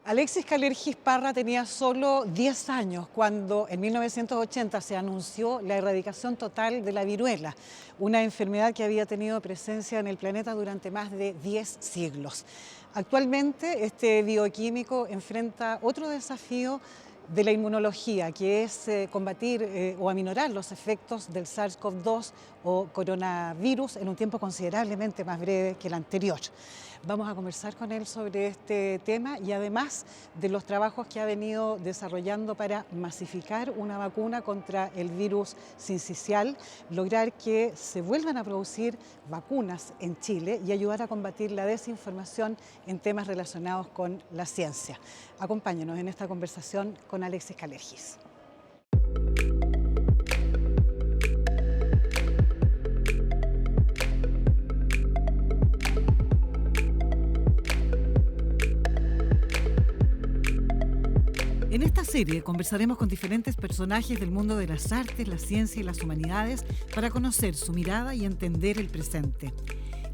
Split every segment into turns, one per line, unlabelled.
Alexis Kalergis Parra tenía solo 10 años cuando en 1980 se anunció la erradicación total de la viruela, una enfermedad que había tenido presencia en el planeta durante más de 10 siglos. Actualmente este bioquímico enfrenta otro desafío de la inmunología, que es combatir o aminorar los efectos del SARS-CoV-2 o coronavirus en un tiempo considerablemente más breve que el anterior. Vamos a conversar con él sobre este tema y además de los trabajos que ha venido desarrollando para masificar una vacuna contra el virus sincicial, lograr que se vuelvan a producir vacunas en Chile y ayudar a combatir la desinformación en temas relacionados con la ciencia. Acompáñenos en esta conversación con Alexis Kalergis. En esta serie conversaremos con diferentes personajes del mundo de las artes, la ciencia y las humanidades para conocer su mirada y entender el presente.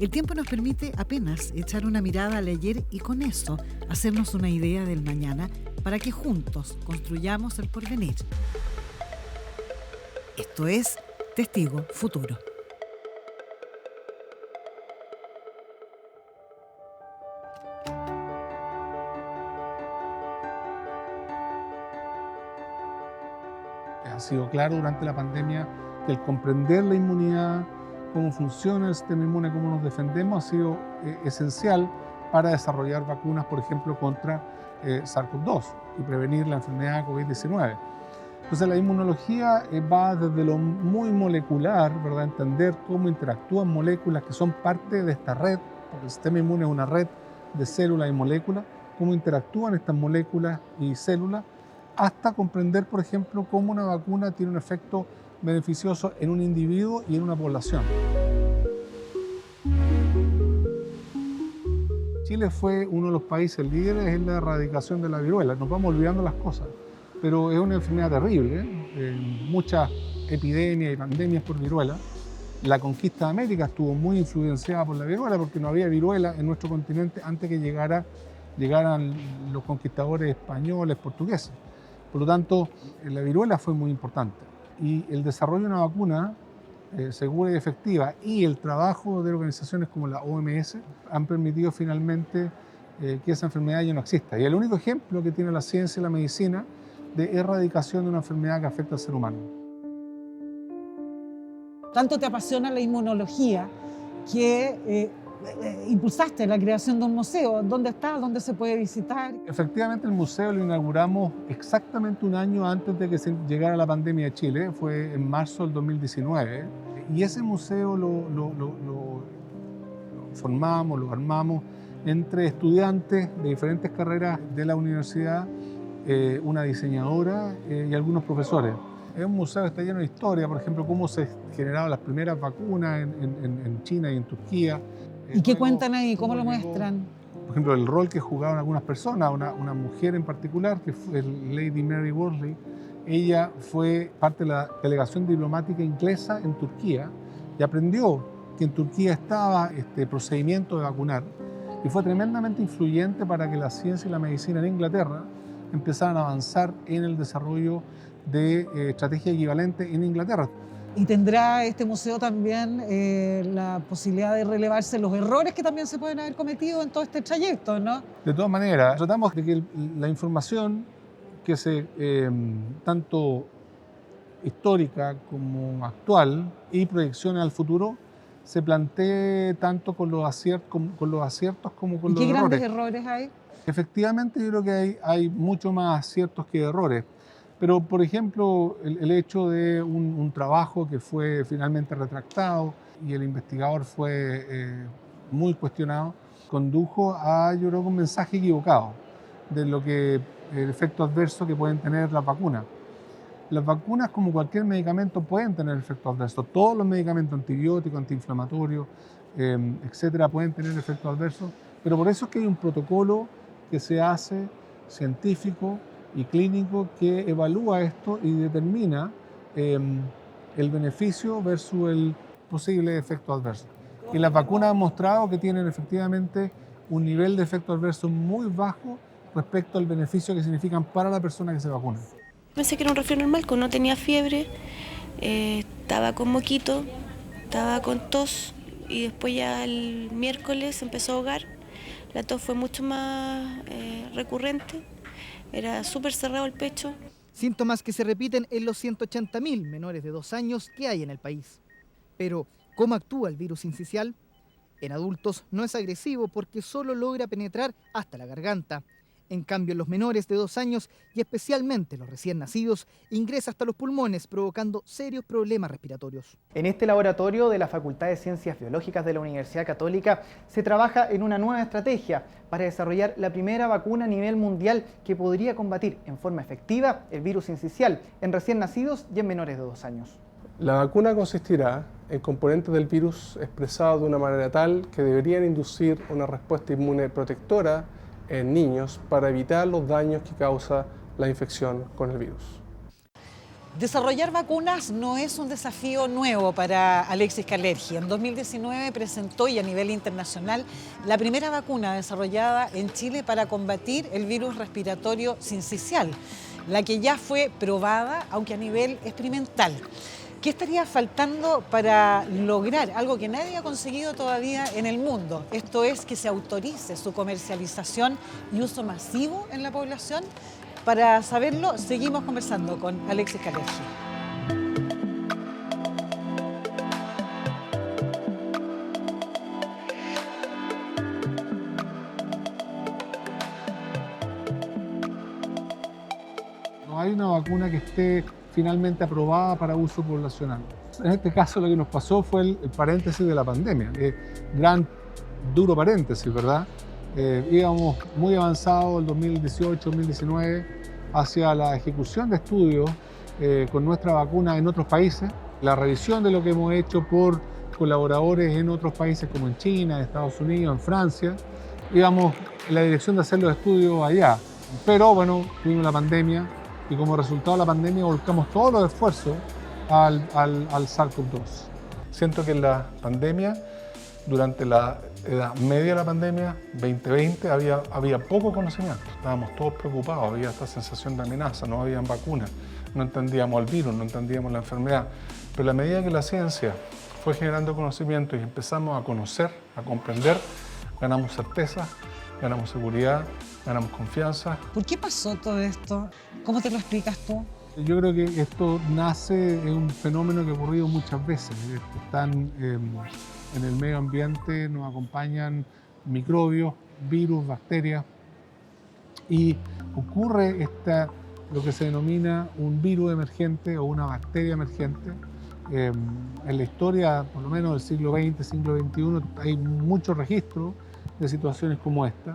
El tiempo nos permite apenas echar una mirada al ayer y con eso hacernos una idea del mañana para que juntos construyamos el porvenir. Esto es Testigo Futuro.
Ha sido claro durante la pandemia que el comprender la inmunidad, cómo funciona el sistema inmune, cómo nos defendemos, ha sido esencial para desarrollar vacunas, por ejemplo, contra SARS-CoV-2 y prevenir la enfermedad COVID-19. Entonces la inmunología va desde lo muy molecular, ¿verdad? Entender cómo interactúan moléculas que son parte de esta red, porque el sistema inmune es una red de células y moléculas, cómo interactúan estas moléculas y células, hasta comprender, por ejemplo, cómo una vacuna tiene un efecto beneficioso en un individuo y en una población. Chile fue uno de los países líderes en la erradicación de la viruela. Nos vamos olvidando las cosas, pero es una enfermedad terrible, muchas epidemias y pandemias por viruela. La conquista de América estuvo muy influenciada por la viruela porque no había viruela en nuestro continente antes que llegaran los conquistadores españoles, portugueses. Por lo tanto, la viruela fue muy importante y el desarrollo de una vacuna segura y efectiva y el trabajo de organizaciones como la OMS han permitido finalmente que esa enfermedad ya no exista. Y el único ejemplo que tiene la ciencia y la medicina de erradicación de una enfermedad que afecta al ser humano.
Tanto te apasiona la inmunología que impulsaste la creación de un museo. ¿Dónde está? ¿Dónde se puede visitar?
Efectivamente, el museo lo inauguramos exactamente un año antes de que se llegara la pandemia a Chile, fue en marzo del 2019, y ese museo lo formamos, lo armamos entre estudiantes de diferentes carreras de la universidad, una diseñadora y algunos profesores. Es un museo que está lleno de historia, por ejemplo, cómo se generaron las primeras vacunas en China y en Turquía.
¿Y qué cuentan ahí? ¿Cómo lo muestran?
Por ejemplo, el rol que jugaban algunas personas, una mujer en particular, que fue Lady Mary Wortley. Ella fue parte de la delegación diplomática inglesa en Turquía y aprendió que en Turquía estaba este procedimiento de vacunar y fue tremendamente influyente para que la ciencia y la medicina en Inglaterra empezaran a avanzar en el desarrollo de estrategias equivalentes en Inglaterra.
Y tendrá este museo también la posibilidad de relevarse los errores que también se pueden haber cometido en todo este trayecto, ¿no?
De todas maneras, tratamos de que la información que tanto histórica como actual y proyecciones al futuro se plantee tanto con los aciertos como con los errores.
¿Y qué grandes errores hay?
Efectivamente, yo creo que hay mucho más aciertos que errores. Pero, por ejemplo, el hecho de un trabajo que fue finalmente retractado y el investigador fue muy cuestionado, condujo a, yo creo, un mensaje equivocado de lo que el efecto adverso que pueden tener las vacunas. Las vacunas, como cualquier medicamento, pueden tener efectos adversos. Todos los medicamentos antibióticos, antiinflamatorios, etcétera, pueden tener efectos adversos. Pero por eso es que hay un protocolo que se hace científico y clínico que evalúa esto y determina el beneficio versus el posible efecto adverso. Y las vacunas han mostrado que tienen efectivamente un nivel de efecto adverso muy bajo respecto al beneficio que significan para la persona que se vacuna.
Pensé que era un resfriado normal, no tenía fiebre, estaba con moquito, estaba con tos y después ya el miércoles empezó a ahogar. La tos fue mucho más recurrente, era súper cerrado el pecho.
Síntomas que se repiten en los 180.000 menores de 2 años que hay en el país. Pero, ¿cómo actúa el virus sincicial? En adultos no es agresivo porque solo logra penetrar hasta la garganta. En cambio, en los menores de 2 años y especialmente los recién nacidos, ingresa hasta los pulmones, provocando serios problemas respiratorios. En este laboratorio de la Facultad de Ciencias Biológicas de la Universidad Católica se trabaja en una nueva estrategia para desarrollar la primera vacuna a nivel mundial que podría combatir en forma efectiva el virus sincicial en recién nacidos y en menores de 2 años.
La vacuna consistirá en componentes del virus expresados de una manera tal que deberían inducir una respuesta inmune protectora en niños para evitar los daños que causa la infección con el virus.
Desarrollar vacunas no es un desafío nuevo para Alexis Kalergi. En 2019 presentó y a nivel internacional la primera vacuna desarrollada en Chile para combatir el virus respiratorio sincicial, la que ya fue probada, aunque a nivel experimental. ¿Qué estaría faltando para lograr algo que nadie ha conseguido todavía en el mundo? Esto es que se autorice su comercialización y uso masivo en la población. Para saberlo, seguimos conversando con Alexis Kalergi.
No hay una vacuna que esté finalmente aprobada para uso poblacional. En este caso lo que nos pasó fue el paréntesis de la pandemia, gran, duro paréntesis, ¿verdad? Íbamos muy avanzados el 2018-2019 hacia la ejecución de estudios con nuestra vacuna en otros países, la revisión de lo que hemos hecho por colaboradores en otros países como en China, en Estados Unidos, en Francia. Íbamos en la dirección de hacer los estudios allá, pero bueno, tuvimos la pandemia y como resultado de la pandemia volcamos todos los esfuerzos al SARS-CoV-2. Siento que en la pandemia, durante la edad media de la pandemia, 2020, había poco conocimiento. Estábamos todos preocupados, había esta sensación de amenaza, no habían vacunas, no entendíamos el virus, no entendíamos la enfermedad. Pero a medida que la ciencia fue generando conocimiento y empezamos a conocer, a comprender, ganamos certeza, ganamos seguridad, ganamos confianza.
¿Por qué pasó todo esto? ¿Cómo te lo explicas tú?
Yo creo que esto nace de un fenómeno que ha ocurrido muchas veces. Están en el medio ambiente, nos acompañan microbios, virus, bacterias, y ocurre lo que se denomina un virus emergente o una bacteria emergente. En la historia, por lo menos del siglo XX, siglo XXI, hay muchos registros de situaciones como esta.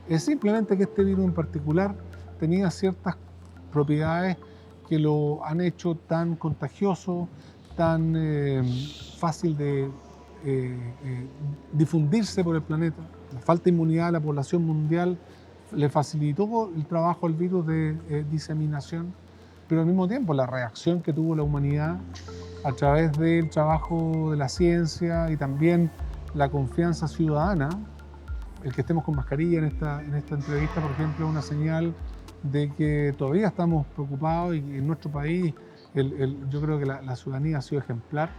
Es simplemente que este virus en particular tenía ciertas propiedades que lo han hecho tan contagioso, tan fácil de difundirse por el planeta. La falta de inmunidad de la población mundial le facilitó el trabajo al virus de diseminación, pero al mismo tiempo la reacción que tuvo la humanidad a través del trabajo de la ciencia y también la confianza ciudadana. El que estemos con mascarilla en esta entrevista, por ejemplo, es una señal de que todavía estamos preocupados y en nuestro país yo creo que la ciudadanía ha sido ejemplar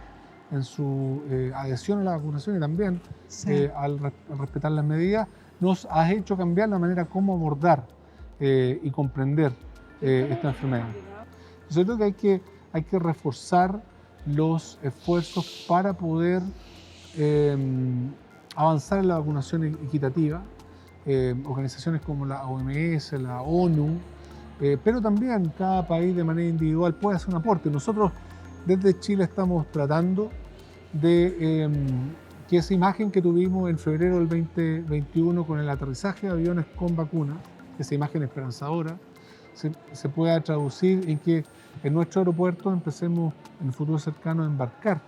en su adhesión a la vacunación y también sí, al respetar las medidas, nos ha hecho cambiar la manera como abordar y comprender esta enfermedad. Yo creo que hay que reforzar los esfuerzos para poder avanzar en la vacunación equitativa. Organizaciones como la OMS, la ONU, pero también cada país de manera individual puede hacer un aporte. Nosotros desde Chile estamos tratando de que esa imagen que tuvimos en febrero del 2021 con el aterrizaje de aviones con vacunas, esa imagen esperanzadora, se pueda traducir en que en nuestro aeropuerto empecemos en el futuro cercano a embarcar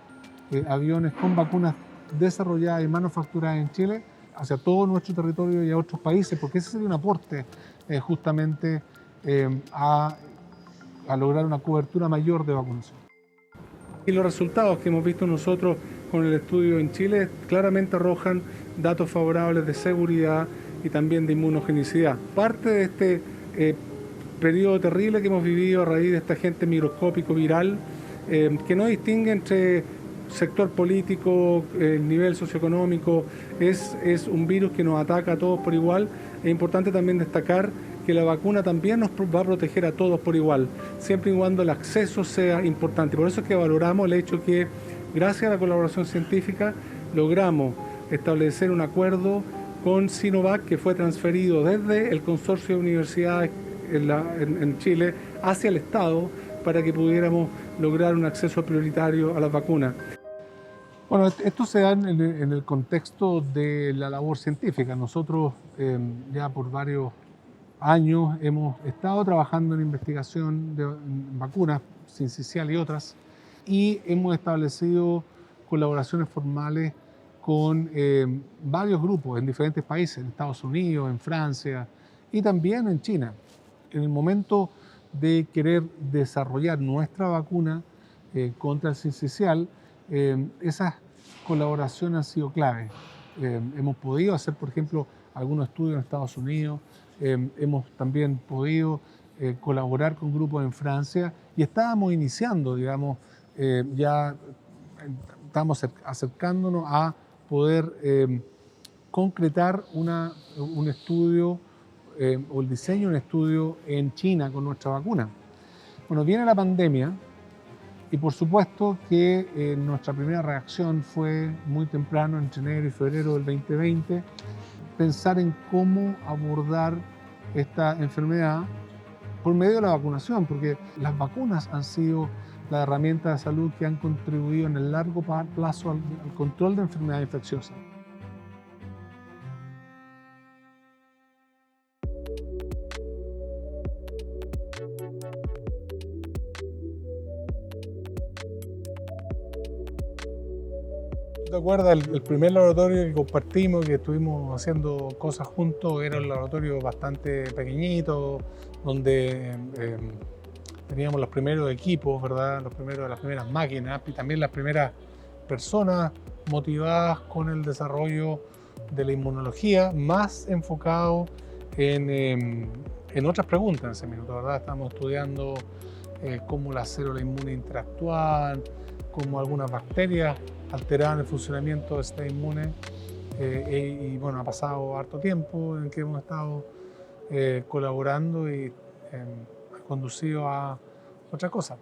aviones con vacunas desarrolladas y manufacturadas en Chile hacia todo nuestro territorio y a otros países, porque ese sería un aporte justamente a lograr una cobertura mayor de vacunación. Y los resultados que hemos visto nosotros con el estudio en Chile claramente arrojan datos favorables de seguridad y también de inmunogenicidad. Parte de este periodo terrible que hemos vivido a raíz de este agente microscópico viral, que no distingue entre sector político, nivel socioeconómico, es un virus que nos ataca a todos por igual. Es importante también destacar que la vacuna también nos va a proteger a todos por igual, siempre y cuando el acceso sea importante. Por eso es que valoramos el hecho que, gracias a la colaboración científica, logramos establecer un acuerdo con Sinovac que fue transferido desde el consorcio de universidades en Chile hacia el Estado para que pudiéramos lograr un acceso prioritario a las vacunas. Bueno, esto se da en el contexto de la labor científica. Nosotros ya por varios años hemos estado trabajando en investigación de vacunas, sincicial y otras, y hemos establecido colaboraciones formales con varios grupos en diferentes países, en Estados Unidos, en Francia y también en China. En el momento de querer desarrollar nuestra vacuna contra el sincicial, esas colaboraciones han sido clave. Hemos podido hacer, por ejemplo, algunos estudios en Estados Unidos, hemos también podido colaborar con grupos en Francia y estábamos iniciando, digamos, ya estamos acercándonos a poder concretar un estudio o el diseño de un estudio en China con nuestra vacuna. Bueno, viene la pandemia y por supuesto que nuestra primera reacción fue muy temprano, entre enero y febrero del 2020, pensar en cómo abordar esta enfermedad por medio de la vacunación, porque las vacunas han sido la herramienta de salud que han contribuido en el largo plazo al control de enfermedades infecciosas. ¿Te acuerdas? El primer laboratorio que compartimos, que estuvimos haciendo cosas juntos, era un laboratorio bastante pequeñito, donde teníamos los primeros equipos, ¿verdad? Las primeras máquinas y también las primeras personas motivadas con el desarrollo de la inmunología, más enfocado en otras preguntas en ese minuto, ¿verdad? Estamos estudiando cómo las células inmunes interactúan, cómo algunas bacterias alteraban el funcionamiento del sistema inmune y bueno, ha pasado harto tiempo en que hemos estado colaborando y ha conducido a otra cosa.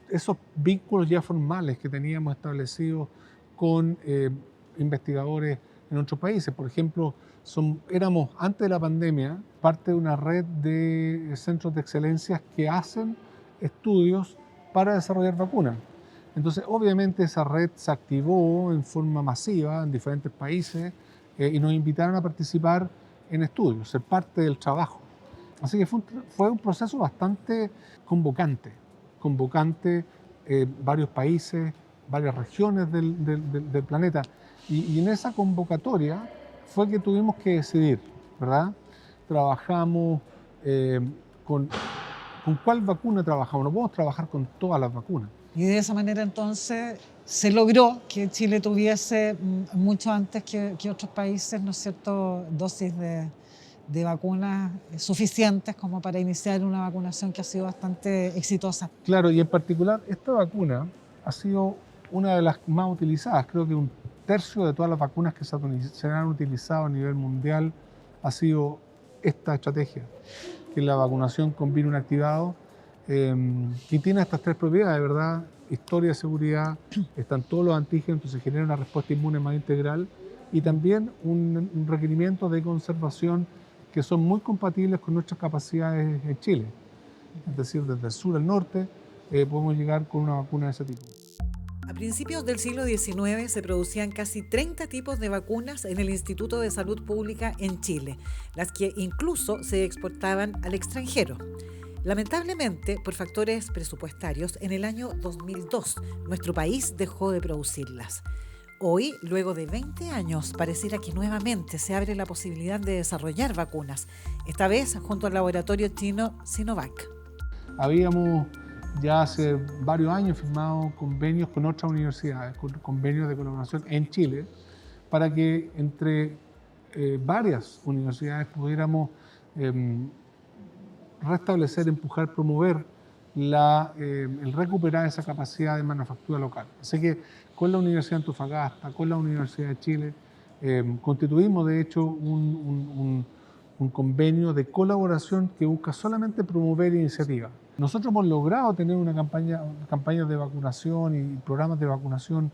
Esos vínculos ya formales que teníamos establecidos con investigadores en otros países, por ejemplo, éramos antes de la pandemia parte de una red de centros de excelencia que hacen estudios para desarrollar vacunas. Entonces, obviamente esa red se activó en forma masiva en diferentes países y nos invitaron a participar en estudios, ser parte del trabajo. Así que fue un proceso bastante convocante, varios países, varias regiones del planeta. Y en esa convocatoria fue que tuvimos que decidir, ¿verdad? Trabajamos con cuál vacuna trabajamos. No podemos trabajar con todas las vacunas.
Y de esa manera entonces se logró que Chile tuviese mucho antes que otros países, ¿no es cierto?, dosis de vacunas suficientes como para iniciar una vacunación que ha sido bastante exitosa.
Claro, y en particular esta vacuna ha sido una de las más utilizadas. Creo que 1/3 de todas las vacunas que se han utilizado a nivel mundial ha sido esta estrategia, que es la vacunación con virus inactivado, que tiene estas 3 propiedades, ¿verdad? Historia, seguridad, están todos los antígenos, entonces genera una respuesta inmune más integral y también un requerimiento de conservación que son muy compatibles con nuestras capacidades en Chile. Es decir, desde el sur al norte podemos llegar con una vacuna de ese tipo.
A principios del siglo XIX se producían casi 30 tipos de vacunas en el Instituto de Salud Pública en Chile, las que incluso se exportaban al extranjero. Lamentablemente, por factores presupuestarios, en el año 2002 nuestro país dejó de producirlas. Hoy, luego de 20 años, pareciera que nuevamente se abre la posibilidad de desarrollar vacunas, esta vez junto al laboratorio chino Sinovac.
Habíamos ya hace varios años firmado convenios con otras universidades, convenios de colaboración en Chile, para que entre varias universidades pudiéramos restablecer, empujar, promover el recuperar esa capacidad de manufactura local. Así que con la Universidad de Antofagasta, con la Universidad de Chile, constituimos de hecho un convenio de colaboración que busca solamente promover iniciativas. Nosotros hemos logrado tener una campaña de vacunación y programas de vacunación,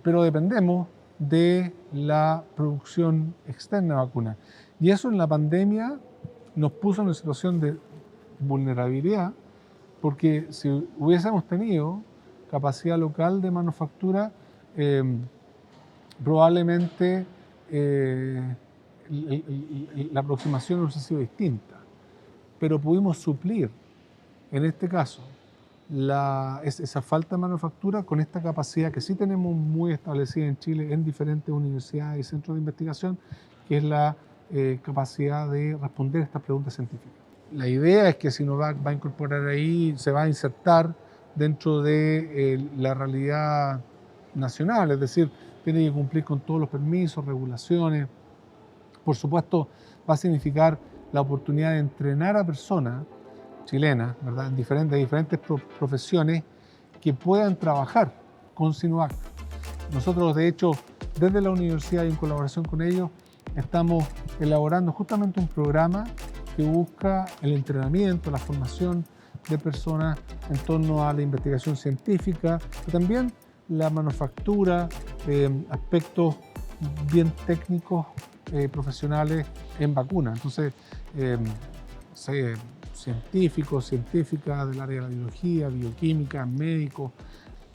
pero dependemos de la producción externa de vacunas. Y eso en la pandemia nos puso en una situación de vulnerabilidad, porque si hubiésemos tenido capacidad local de manufactura, probablemente la aproximación hubiese sido distinta. Pero pudimos suplir, en este caso, esa falta de manufactura con esta capacidad que sí tenemos muy establecida en Chile en diferentes universidades y centros de investigación, que es la capacidad de responder a estas preguntas científicas. La idea es que Sinovac va a incorporar ahí, se va a insertar dentro de la realidad nacional, es decir, tiene que cumplir con todos los permisos, regulaciones. Por supuesto, va a significar la oportunidad de entrenar a personas chilenas, ¿verdad?, de diferentes profesiones que puedan trabajar con Sinovac. Nosotros, de hecho, desde la universidad y en colaboración con ellos, estamos elaborando justamente un programa que busca el entrenamiento, la formación de personas en torno a la investigación científica, pero también la manufactura, aspectos bien técnicos, profesionales en vacunas. Entonces, científicos, científicas del área de la biología, bioquímica, médicos,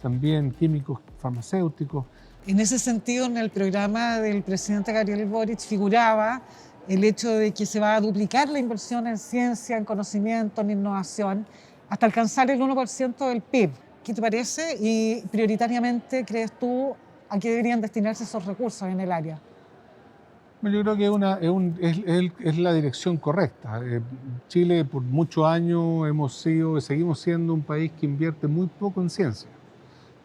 también químicos farmacéuticos.
En ese sentido, en el programa del presidente Gabriel Boric figuraba el hecho de que se va a duplicar la inversión en ciencia, en conocimiento, en innovación, hasta alcanzar el 1% del PIB. ¿Qué te parece? Y prioritariamente, ¿crees tú a qué deberían destinarse esos recursos en el área?
Yo creo que es la dirección correcta. Chile por muchos años hemos sido y seguimos siendo un país que invierte muy poco en ciencia.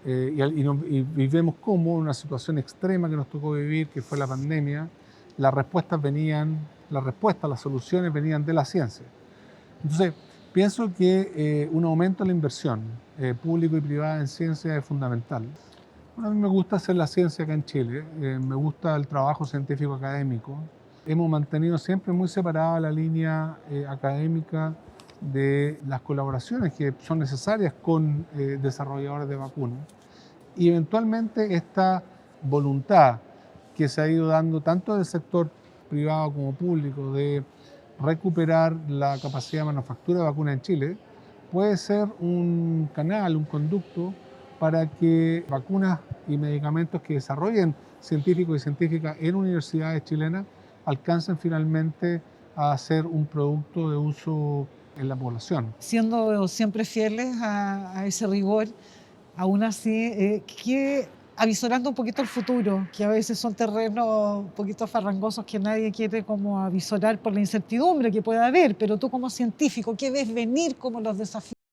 Y vemos cómo en una situación extrema que nos tocó vivir, que fue la pandemia, las soluciones venían de la ciencia. Entonces, pienso que un aumento de la inversión pública y privada en ciencia es fundamental. Bueno, a mí me gusta hacer la ciencia acá en Chile, me gusta el trabajo científico académico. Hemos mantenido siempre muy separada la línea académica de las colaboraciones que son necesarias con desarrolladores de vacunas. Y eventualmente esta voluntad que se ha ido dando tanto del sector privado como público de recuperar la capacidad de manufactura de vacunas en Chile puede ser un canal, un conducto para que vacunas y medicamentos que desarrollen científicos y científicas en universidades chilenas alcancen finalmente a ser un producto de uso en la población.
Siendo siempre fieles a ese rigor, aún así, avisorando un poquito el futuro, que a veces son terrenos un poquito farrangosos que nadie quiere como avisorar por la incertidumbre que pueda haber, pero tú como científico, ¿qué ves venir como los desafíos?